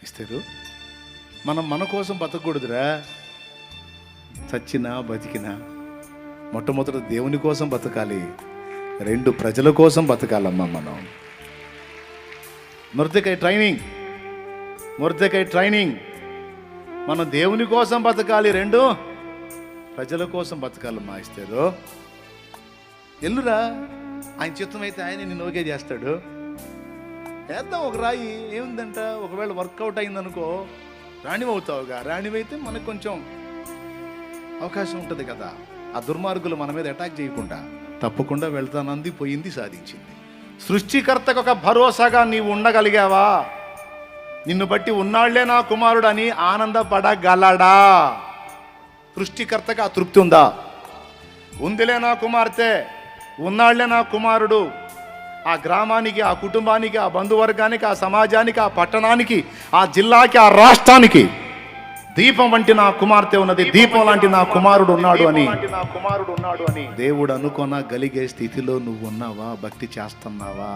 ఇస్తారు. మనం మన కోసం బతకూడదురా. చచ్చినా బతికినా మొట్టమొదటి దేవుని కోసం బతకాలి, రెండు ప్రజల కోసం బతకాలమ్మా. మనం మొర్దెకై ట్రైనింగ్. మనం దేవుని కోసం బతకాలి, రెండు ప్రజల కోసం బతకాలమ్మా. ఇస్తేదో ఎల్లురా, ఆయన చిత్తం అయితే ఆయన నిన్ను ఓకే చేస్తాడు. వేద్దాం ఒక రాయి, ఏముందంట. ఒకవేళ వర్కౌట్ అయిందనుకో రాణివవుతావుగా. రాణివైతే మనకు కొంచెం అవకాశం ఉంటుంది కదా. ఆ దుర్మార్గులు మన మీద అటాక్ చేయకుండా తప్పకుండా వెళ్తానంది, పోయింది, సాధించింది. సృష్టికర్తకు ఒక భరోసాగా నీవు ఉండగలిగావా? నిన్ను బట్టి ఉన్నాళ్లే నా కుమారుడు అని ఆనందపడగలడా? సృష్టికర్తగా తృప్తి ఉందా? ఉందిలే నా కుమార్తె, ఉన్నాళ్లే నా కుమారుడు. ఆ గ్రామానికి, ఆ కుటుంబానికి, ఆ బంధువర్గానికి, ఆ సమాజానికి, ఆ పట్టణానికి, ఆ జిల్లాకి, ఆ రాష్ట్రానికి దీపం వంటి నా కుమార్తె ఉన్నది, దీపం లాంటి నా కుమారుడు ఉన్నాడు అని దేవుడు అనుకోనగలిగే స్థితిలో నువ్వు ఉన్నావా? భక్తి చేస్తున్నావా?